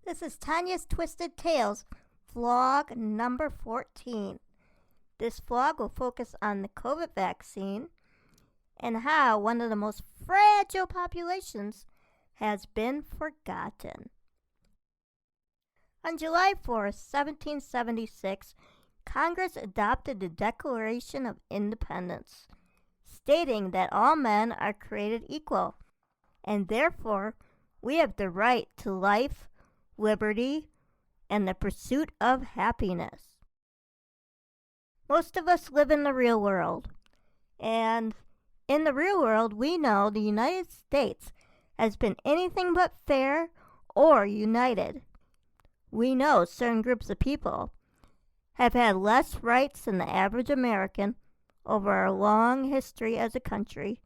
This is Tanya's Twisted Tales, vlog number 14. This vlog will focus on the COVID vaccine and how one of the most fragile populations has been forgotten. On July 4th, 1776, Congress adopted the Declaration of Independence, stating that all men are created equal, and therefore we have the right to life, liberty, and the pursuit of happiness. Most of us live in the real world, and in the real world, we know the United States has been anything but fair or united. We know certain groups of people have had less rights than the average American over our long history as a country.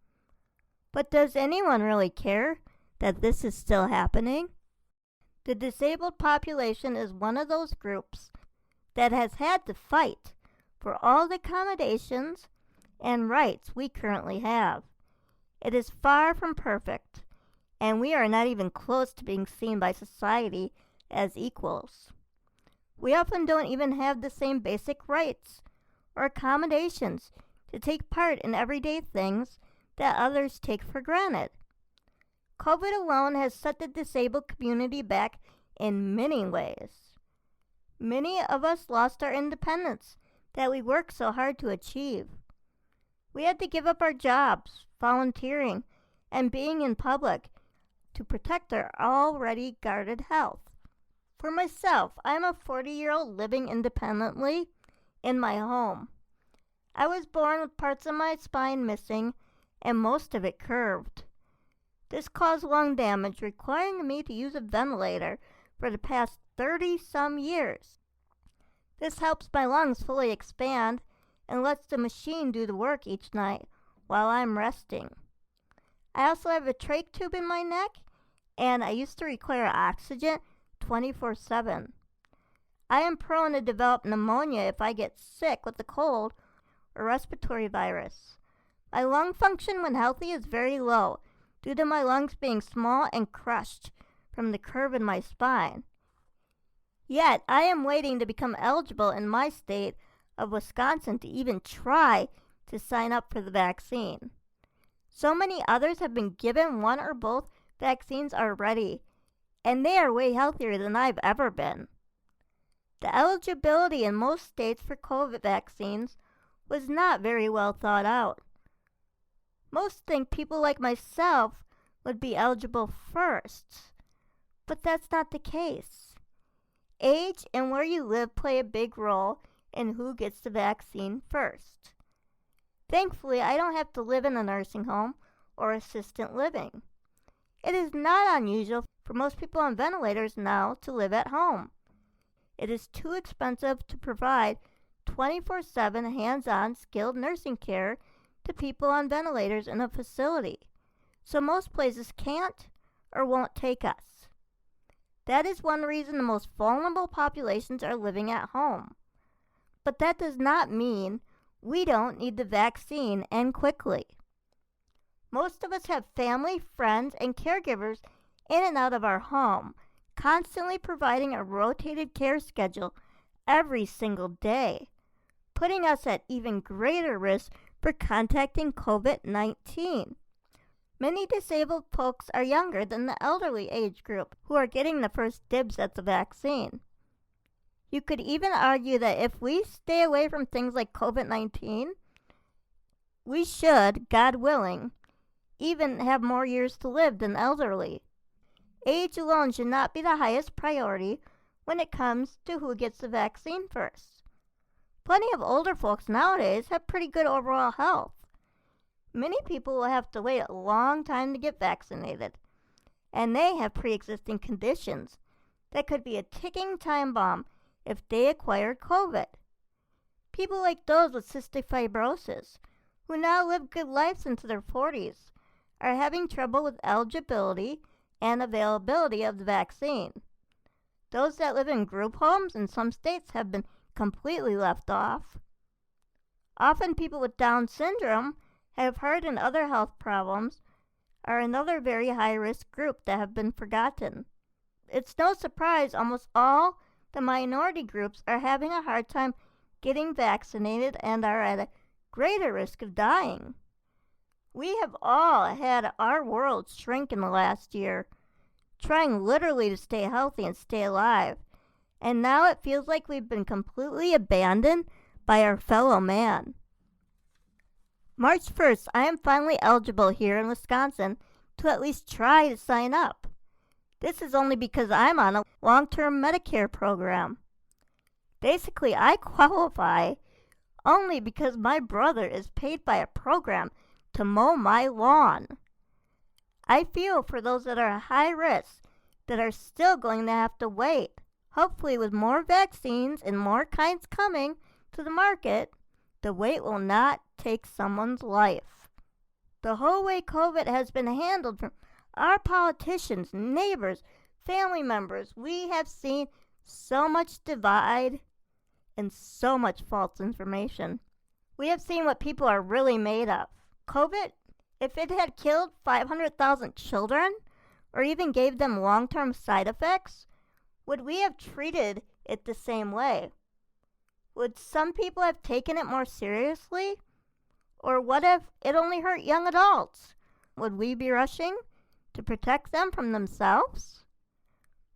But does anyone really care that this is still happening? The disabled population is one of those groups that has had to fight for all the accommodations and rights we currently have. It is far from perfect, and we are not even close to being seen by society as equals. We often don't even have the same basic rights or accommodations to take part in everyday things that others take for granted. COVID alone has set the disabled community back in many ways. Many of us lost our independence that we worked so hard to achieve. We had to give up our jobs, volunteering, and being in public to protect our already guarded health. For myself, I am a 40-year-old living independently in my home. I was born with parts of my spine missing and most of it curved. This caused lung damage, requiring me to use a ventilator for the past 30-some years. This helps my lungs fully expand and lets the machine do the work each night while I'm resting. I also have a trach tube in my neck, and I used to require oxygen 24/7. I am prone to develop pneumonia if I get sick with a cold or respiratory virus. My lung function when healthy is very low due to my lungs being small and crushed from the curve in my spine. Yet, I am waiting to become eligible in my state of Wisconsin to even try to sign up for the vaccine. So many others have been given one or both vaccines already, and they are way healthier than I've ever been. The eligibility in most states for COVID vaccines was not very well thought out. Most think people like myself would be eligible first, but that's not the case. Age and where you live play a big role in who gets the vaccine first. Thankfully, I don't have to live in a nursing home or assisted living. It is not unusual for most people on ventilators now to live at home. It is too expensive to provide 24/7 hands-on skilled nursing care to people on ventilators in a facility, so most places can't or won't take us. That is one reason the most vulnerable populations are living at home. But that does not mean we don't need the vaccine and quickly. Most of us have family, friends, and caregivers in and out of our home, constantly providing a rotated care schedule every single day, putting us at even greater risk for contacting COVID-19. Many disabled folks are younger than the elderly age group who are getting the first dibs at the vaccine. You could even argue that if we stay away from things like COVID-19, we should, God willing, even have more years to live than elderly. Age alone should not be the highest priority when it comes to who gets the vaccine first. Plenty of older folks nowadays have pretty good overall health. Many people will have to wait a long time to get vaccinated, and they have pre-existing conditions that could be a ticking time bomb if they acquire COVID. People like those with cystic fibrosis, who now live good lives into their 40s, are having trouble with eligibility and availability of the vaccine. Those that live in group homes in some states have been completely left off. Often people with Down syndrome have heart and other health problems are another very high-risk group that have been forgotten. It's no surprise almost all the minority groups are having a hard time getting vaccinated and are at a greater risk of dying. We have all had our world shrink in the last year, trying literally to stay healthy and stay alive. And now it feels like we've been completely abandoned by our fellow man. March 1st, I am finally eligible here in Wisconsin to at least try to sign up. This is only because I'm on a long-term Medicare program. Basically, I qualify only because my brother is paid by a program to mow my lawn. I feel for those that are high risk that are still going to have to wait. Hopefully, with more vaccines and more kinds coming to the market, the wait will not take someone's life. The whole way COVID has been handled from our politicians, neighbors, family members, we have seen so much divide and so much false information. We have seen what people are really made of. COVID, if it had killed 500,000 children or even gave them long-term side effects, would we have treated it the same way? Would some people have taken it more seriously? Or what if it only hurt young adults? Would we be rushing to protect them from themselves?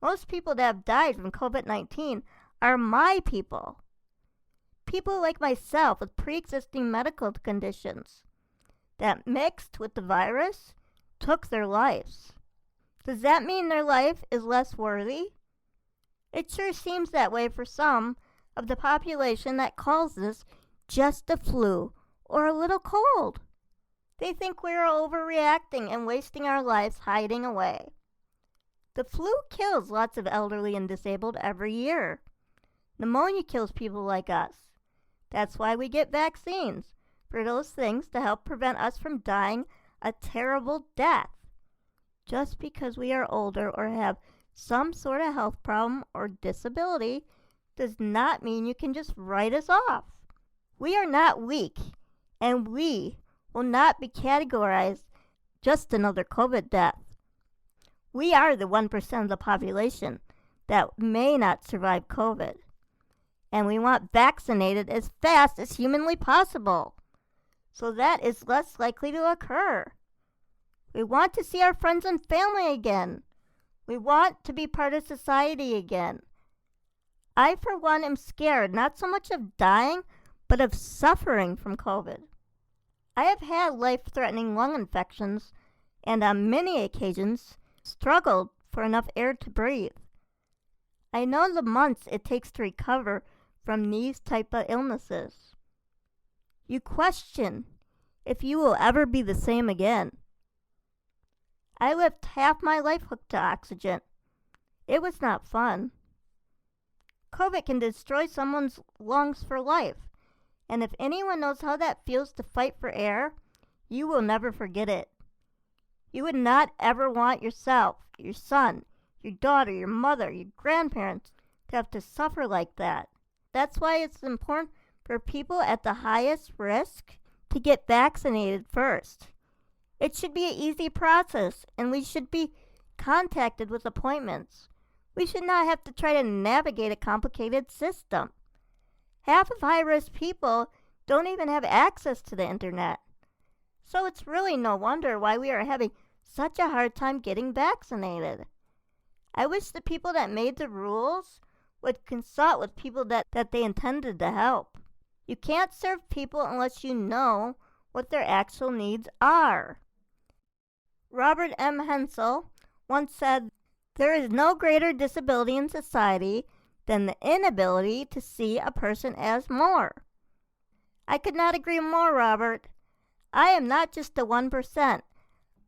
Most people that have died from COVID-19 are my people. People like myself with pre-existing medical conditions that mixed with the virus took their lives. Does that mean their life is less worthy? It sure seems that way for some of the population that calls this just a flu or a little cold. They think we are overreacting and wasting our lives hiding away. The flu kills lots of elderly and disabled every year. Pneumonia kills people like us. That's why we get vaccines, for those things to help prevent us from dying a terrible death. Just because we are older or have some sort of health problem or disability does not mean you can just write us off. We are not weak, and we will not be categorized just another COVID death. We are the 1% of the population that may not survive COVID, and we want vaccinated as fast as humanly possible, so that is less likely to occur. We want to see our friends and family again. We want to be part of society again. I, for one, am scared not so much of dying, but of suffering from COVID. I have had life-threatening lung infections and on many occasions struggled for enough air to breathe. I know the months it takes to recover from these type of illnesses. You question if you will ever be the same again. I lived half my life hooked to oxygen. It was not fun. COVID can destroy someone's lungs for life, and if anyone knows how that feels to fight for air, you will never forget it. You would not ever want yourself, your son, your daughter, your mother, your grandparents to have to suffer like that. That's why it's important for people at the highest risk to get vaccinated first. It should be an easy process, and we should be contacted with appointments. We should not have to try to navigate a complicated system. Half of high-risk people don't even have access to the internet. So it's really no wonder why we are having such a hard time getting vaccinated. I wish the people that made the rules would consult with people that they intended to help. You can't serve people unless you know what their actual needs are. Robert M. Hensel once said, "There is no greater disability in society than the inability to see a person as more." I could not agree more, Robert. I am not just the 1%.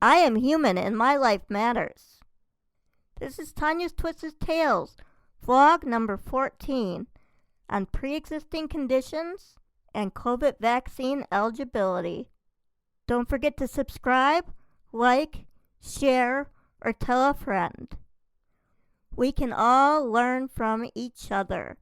I am human and my life matters. This is Tanya's Twisted Tales, vlog number 14, on pre-existing conditions and COVID vaccine eligibility. Don't forget to subscribe, like, share, or tell a friend. We can all learn from each other.